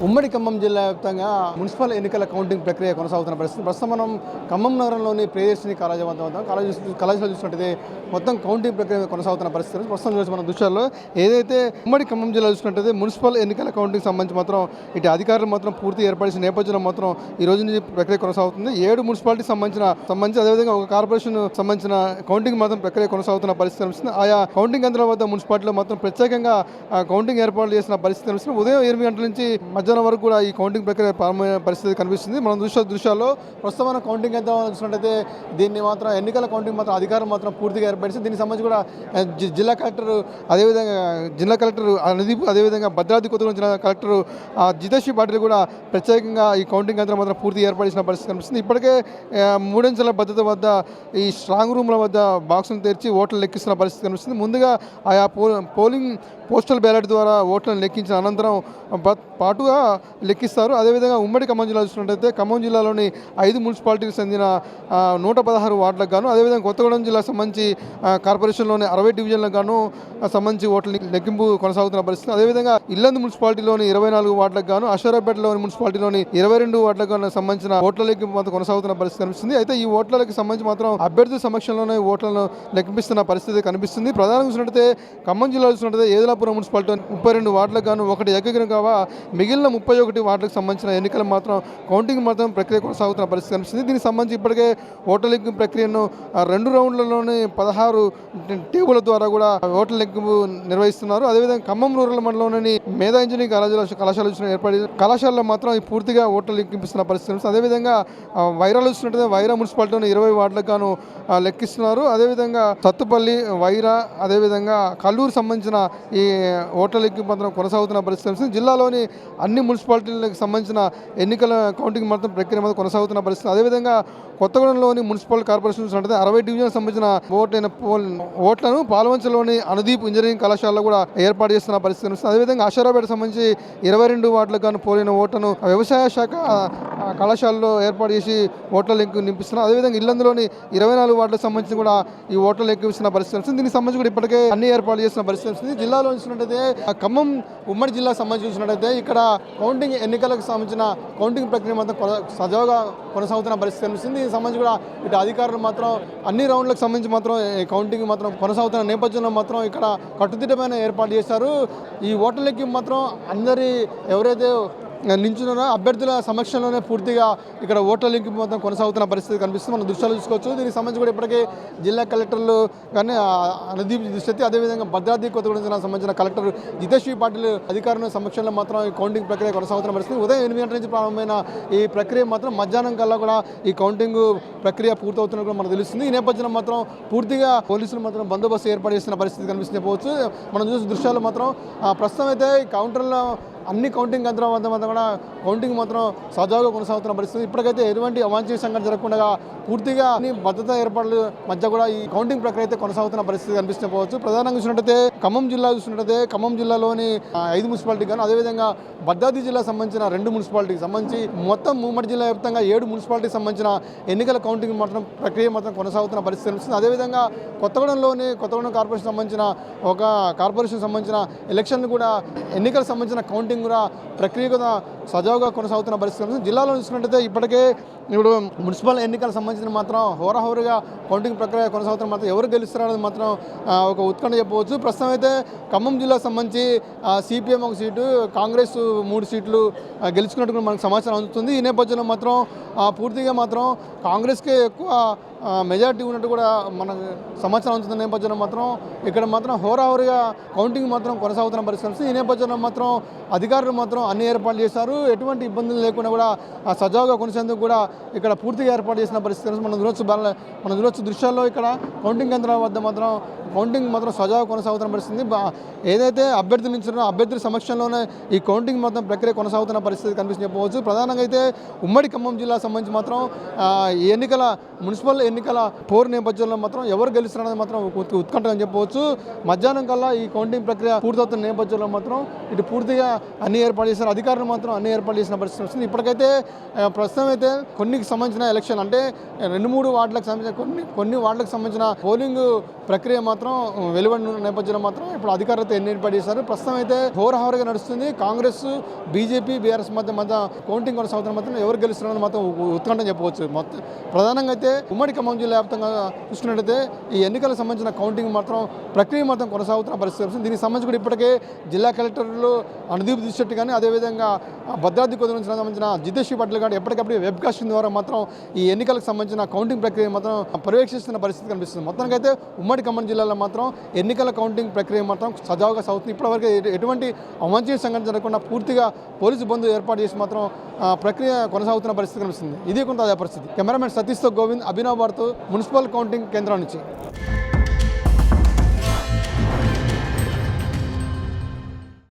ఉమ్మడి ఖమ్మం జిల్లా వ్యాప్తంగా మున్సిపల్ ఎన్నికల కౌంటింగ్ ప్రక్రియ కొనసాగుతున్న పరిస్థితి. ప్రస్తుతం మనం ఖమ్మం నగరంలోని ప్రియదర్శిని కళాశాల వద్ద ఉన్నాం. కళాశాల చూసినట్టయితే మొత్తం కౌంటింగ్ ప్రక్రియ కొనసాగుతున్న పరిస్థితి. ప్రస్తుతం చూసి మన దృశ్యాల్లో ఏదైతే ఉమ్మడి ఖమ్మం జిల్లా చూసినట్టయితే మున్సిపల్ ఎన్నికల కౌంటింగ్ సంబంధించి మాత్రం ఇటు అధికారులు మాత్రం పూర్తి ఏర్పడిన నేపథ్యంలో మాత్రం ఈ రోజు నుంచి ప్రక్రియ కొనసాగుతుంది. 7 మున్సిపాలిటీకి సంబంధించి అదేవిధంగా ఒక కార్పొరేషన్ సంబంధించిన కౌంటింగ్ మాత్రం ప్రక్రియ కొనసాగుతున్న పరిస్థితి కనిపిస్తుంది. ఆయా కౌంటింగ్ కేంద్రాల వద్ద మున్సిపాలిటీలో మాత్రం ప్రత్యేకంగా కౌంటింగ్ ఏర్పాట్లు చేసిన పరిస్థితి కనిపిస్తుంది. ఉదయం 8 గంటల నుంచి మధ్యాహ్నం వరకు కూడా ఈ కౌంటింగ్ ప్రక్రియ ప్రారంభమైన పరిస్థితి కనిపిస్తుంది. మనం దృశ్యాల్లో ప్రస్తుతం కౌంటింగ్ ఎంత చూసినట్టయితే దీన్ని మాత్రం ఎన్నికల కౌంటింగ్ మాత్రం అధికారులు మాత్రం పూర్తిగా ఏర్పడిస్తుంది. దీనికి సంబంధించి కూడా జిల్లా కలెక్టర్ అనుదీప్ అదేవిధంగా భద్రాద్రి కొత్తగూడెం జిల్లా కలెక్టర్ జితేష్ పాటిల్ కూడా ప్రత్యేకంగా ఈ కౌంటింగ్ కేంద్రం మాత్రం పూర్తి ఏర్పడిన పరిస్థితి కనిపిస్తుంది. ఇప్పటికే 3 అంచెల భద్రత వద్ద ఈ స్ట్రాంగ్ రూమ్ల వద్ద బాక్సులు తెరిచి ఓట్లు లెక్కిస్తున్న పరిస్థితి కనిపిస్తుంది. ముందుగా ఆయా పోలింగ్ పోస్టల్ బ్యాలెట్ ద్వారా ఓట్లను లెక్కించిన అనంతరం పాటుగా లెక్కిస్తారు. అదేవిధంగా ఉమ్మడి ఖమ్మం జిల్లా చూసినట్టయితే ఖమ్మం జిల్లాలోని 5 మున్సిపాలిటీకి చెందిన 116 వార్డులకు గాను, అదేవిధంగా కొత్తగూడెం జిల్లాకు సంబంధించి కార్పొరేషన్లోని 60 డివిజన్లకు గాను సంబంధించి ఓట్ల లెక్కింపు కొనసాగుతున్న పరిస్థితి. అదేవిధంగా ఇల్లందు మున్సిపాలిటీలోని 24 వార్డులకు గాను, అశ్వరాపేటలోని మున్సిపాలిటీలోని 22 వార్డులకు గాను సంబంధించిన ఓట్ల లెక్కింపు మాత్రం కొనసాగుతున్న పరిస్థితి కనిపిస్తుంది. అయితే ఈ ఓట్లకి సంబంధించి మాత్రం అభ్యర్థుల సమక్షంలోనే ఓట్లను లెక్కిస్తున్న పరిస్థితి కనిపిస్తుంది. ప్రధానంగా చూసినట్టయితే ఖమ్మం జిల్లా చూసినట్టయితే ఏదలాపురం మున్సిపాలిటీ 32 వార్డులకు గాను 1 ఏకగ్రీవం కాగా మిగిలిన 31 వార్డులకు సంబంధించిన ఎన్నికలు మాత్రం కౌంటింగ్ మాత్రం ప్రక్రియ కొనసాగుతున్న పరిస్థితి కనిపిస్తుంది. దీనికి సంబంధించి ఇప్పటికే ఓట్ల లెక్కింపు ప్రక్రియను 2 రౌండ్లలోనే 16 టేబుల్ ద్వారా కూడా ఓట్ల లెక్కింపు నిర్వహిస్తున్నారు. అదేవిధంగా ఖమ్మం రూరల్ మండలంలోని మేధా ఇంజనీరింగ్ కళాశాల ఏర్పడి కళాశాలలో మాత్రం పూర్తిగా ఓట్ల లెక్కింపిస్తున్న పరిస్థితి కనిపిస్తుంది. అదేవిధంగా వైరాలు చూసినట్టయితే వైరా మున్సిపాలిటీలోని 20 వార్డులకు గాను లెక్కిస్తున్నారు. అదేవిధంగా సత్తుపల్లి, వైరా, అదేవిధంగా కల్లూరు సంబంధించిన ఈ ఓట్ల లెక్కింపు మాత్రం కొనసాగుతున్న పరిస్థితి కనిపిస్తుంది. జిల్లాలోని అన్ని మున్సిపాలిటీలకు సంబంధించిన ఎన్నికల కౌంటింగ్ మాత్రం ప్రక్రియ మాత్రం కొనసాగుతున్న పరిస్థితి. అదేవిధంగా కొత్తగూడెంలోని మున్సిపల్ కార్పొరేషన్ అంటే 60 డివిజన్ సంబంధించిన ఓట్లను పాల్వంచలోని అనుదీప్ ఇంజనీరింగ్ కళాశాలలో కూడా ఏర్పాటు చేస్తున్న పరిస్థితి కనిపిస్తుంది. అదేవిధంగా అశ్వరాపేట సంబంధించి 22 వార్డులకు గాను పోలిన ఓట్లను వ్యవసాయ శాఖ కళాశాలలో ఏర్పాటు చేసి ఓట్ల లెక్కింపు నింపిస్తున్నారు. అదేవిధంగా ఇల్లందులోని 24 వార్డులకు సంబంధించి కూడా ఈ ఓట్ల లెక్కిస్తున్న పరిస్థితి కనిపిస్తుంది. దీనికి సంబంధించి కూడా ఇప్పటికే అన్ని ఏర్పాటు చేస్తున్న పరిస్థితి కనిపిస్తుంది. జిల్లాలో చూసినట్టయితే ఖమ్మం ఉమ్మడి జిల్లా సంబంధించి చూసినట్టయితే ఇక్కడ కౌంటింగ్ ఎన్నికలకు సంబంధించిన కౌంటింగ్ ప్రక్రియ మాత్రం సజావుగా కొనసాగుతున్న పరిస్థితి కనిపిస్తుంది. దీనికి సంబంధించి కూడా ఇటు అధికారులు మాత్రం అన్ని రౌండ్లకు సంబంధించి మాత్రం కౌంటింగ్ మాత్రం కొనసాగుతున్న నేపథ్యంలో మాత్రం ఇక్కడ కట్టుదిట్టమైన ఏర్పాటు చేశారు. ఈ ఓట్ల లెక్కింపు మాత్రం అందరి ఎవరైతే నించున్న అభ్యర్థుల సమక్షంలోనే పూర్తిగా ఇక్కడ ఓట్ల లెక్కింపు మొత్తం కొనసాగుతున్న పరిస్థితి కనిపిస్తుంది. మనం దృశ్యాలు చూసుకోవచ్చు. దీనికి సంబంధించి కూడా ఇప్పటికే జిల్లా కలెక్టర్లు కానీ అనుదీప్ దృష్టి అదేవిధంగా భద్రాద్రి కొత్తగూడెం జిల్లాకు సంబంధించిన కలెక్టర్ జితేష్ పాటిల్ అధికారుల సమక్షంలో మాత్రం ఈ కౌంటింగ్ ప్రక్రియ కొనసాగుతున్న పరిస్థితి. ఉదయం 8 గంటల నుంచి ప్రారంభమైన ఈ ప్రక్రియ మాత్రం మధ్యాహ్నం కల్లా కూడా ఈ కౌంటింగ్ ప్రక్రియ పూర్తవుతున్నట్టు మనకు తెలుస్తుంది. ఈ నేపథ్యంలో మాత్రం పూర్తిగా పోలీసులు మాత్రం బందోబస్తు ఏర్పాటు చేస్తున్న పరిస్థితి కనిపిస్తుంది పోవచ్చు. మనం చూసిన దృశ్యాలు మాత్రం ప్రస్తుతం అయితే ఈ కౌంటర్లో అన్ని కౌంటింగ్ కేంద్రాల వద్ద కూడా కౌంటింగ్ మాత్రం సజావుగా కొనసాగుతున్న పరిస్థితి. ఇప్పటికైతే ఎటువంటి అవాంఛనీయ సంఘటన జరగకుండా పూర్తిగా అన్ని భద్రతా ఏర్పాట్ల మధ్య కూడా ఈ కౌంటింగ్ ప్రక్రియ అయితే కొనసాగుతున్న పరిస్థితి కనిపిస్తూ పోవచ్చు. ప్రధానంగా చూసినట్టయితే ఖమ్మం జిల్లాలోని 5 మున్సిపాలిటీకి గాను, అదేవిధంగా భద్రాద్రి జిల్లాకు సంబంధించిన 2 మున్సిపాలిటీకి సంబంధించి మొత్తం ఉమ్మడి జిల్లా వ్యాప్తంగా 7 మున్సిపాలిటీకి సంబంధించిన ఎన్నికల కౌంటింగ్ మాత్రం ప్రక్రియ మాత్రం కొనసాగుతున్న పరిస్థితి కనిపిస్తుంది. అదేవిధంగా కొత్తగూడెం కార్పొరేషన్ సంబంధించిన ఒక కార్పొరేషన్ సంబంధించిన ఎలక్షన్లు కూడా ఎన్నికలకు సంబంధించిన కౌంటింగ్ కూడా ప్రక్రియ కూడా సజావుగా కొనసాగుతున్న పరిస్థితి. జిల్లాలో చూసినట్టయితే ఇప్పటికే ఇప్పుడు మున్సిపల్ ఎన్నికలకు సంబంధించిన మాత్రం హోరాహోరుగా కౌంటింగ్ ప్రక్రియ కొనసాగుతున్న మాత్రం ఎవరు గెలుస్తారనేది మాత్రం ఒక ఉత్కంఠ చెప్పవచ్చు. ప్రస్తుతం అయితే ఖమ్మం జిల్లాకు సంబంధించి సిపిఎం 1 సీటు, కాంగ్రెస్ 3 సీట్లు గెలుచుకున్నట్టు మనకు సమాచారం అందుతుంది. ఈ నేపథ్యంలో మాత్రం పూర్తిగా మాత్రం కాంగ్రెస్కే ఎక్కువ మెజార్టీ ఉన్నట్టు కూడా మనకు సమాచారం అందుతున్న నేపథ్యంలో మాత్రం ఇక్కడ మాత్రం హోరాహోరుగా కౌంటింగ్ మాత్రం కొనసాగుతున్న పరిస్థితి. ఈ నేపథ్యంలో మాత్రం అధికారులు మాత్రం అన్ని ఏర్పాట్లు చేశారు. ఎటువంటి ఇబ్బందులు లేకుండా కూడా సజావుగా కొనసాగేందుకు కూడా ఇక్కడ పూర్తిగా ఏర్పాటు చేసిన పరిస్థితి మనం చూడొచ్చు దృశ్యాల్లో ఇక్కడ కౌంటింగ్ కేంద్రాల వద్ద మాత్రం కౌంటింగ్ మాత్రం సజావుగా కొనసాగుతున్న పరిస్థితి. ఏదైతే అభ్యర్థులు నిలిచారో అభ్యర్థుల సమక్షంలోనే ఈ కౌంటింగ్ మొత్తం ప్రక్రియ కొనసాగుతున్న పరిస్థితి కనిపిస్తుంది చెప్పవచ్చు. ప్రధానంగా అయితే ఉమ్మడి ఖమ్మం జిల్లా సంబంధించి మాత్రం మున్సిపల్ ఎన్నికల పోరు నేపథ్యంలో మాత్రం ఎవరు గెలుస్తారనేది మాత్రం ఉత్కంఠ అని చెప్పవచ్చు. మధ్యాహ్నం కల్లా ఈ కౌంటింగ్ ప్రక్రియ పూర్తవుతున్న నేపథ్యంలో మాత్రం ఇటు పూర్తిగా అన్ని ఏర్పాటు చేశారు. అధికారులు మాత్రం అన్ని ఏర్పాటు చేసిన పరిస్థితి వస్తుంది. ఇప్పటికైతే ప్రస్తుతం అయితే కొన్ని సంబంధించిన ఎలక్షన్ అంటే 2-3 వార్డులకు సంబంధించిన కొన్ని వార్డులకు సంబంధించిన పోలింగ్ ప్రక్రియ మాత్రం మాత్రం వెలువడిన నేపథ్యంలో మాత్రం ఇప్పుడు అధికారులతో ఏర్పాటు చేశారు. ప్రస్తుతం అయితే హోరాహోరుగా నడుస్తుంది. కాంగ్రెస్, బీజేపీ, బీఆర్ఎస్ మధ్య కౌంటింగ్ కొనసాగుతున్న మాత్రం ఎవరు గెలుస్తున్నారని మాత్రం ఉత్కంఠ చెప్పవచ్చు. మొత్తం ప్రధానంగా అయితే ఉమ్మడి ఖమ్మం జిల్లా వ్యాప్తంగా చూసుకున్నట్టయితే ఈ ఎన్నికలకు సంబంధించిన కౌంటింగ్ మాత్రం ప్రక్రియ మాత్రం కొనసాగుతున్న పరిస్థితి వస్తుంది. దీనికి సంబంధించి కూడా ఇప్పటికే జిల్లా కలెక్టర్లు అనుదీప్ దిశెట్టి కానీ అదేవిధంగా భద్రాద్రి కొత్తగూడెం జిల్లాకు సంబంధించిన జితేష్ పాటిల్ కానీ ఎప్పటికప్పుడు వెబ్ కాస్టింగ్ ద్వారా మాత్రం ఈ ఎన్నికలకు సంబంధించిన కౌంటింగ్ ప్రక్రియ మాత్రం పర్యవేక్షిస్తున్న పరిస్థితి కనిపిస్తుంది. మొత్తానికైతే ఉమ్మడి ఖమ్మం జిల్లాలో మాత్రం ఎన్నికల కౌంటింగ్ ప్రక్రియ మాత్రం సజావుగా సాగుతుంది. ఇప్పటివరకు ఎటువంటి అవాంఛనీయ సంఘటన జరగకుండా పూర్తిగా పోలీసు బంధు ఏర్పాటు చేసి మాత్రం ప్రక్రియ కొనసాగుతున్న పరిస్థితి కనిపిస్తుంది. ఇది కొంత అదే పరిస్థితి. కెమెరామెన్ సతీష్తో గోవింద్, అభినవ్ భారత్, మున్సిపల్ కౌంటింగ్ కేంద్రం నుంచి.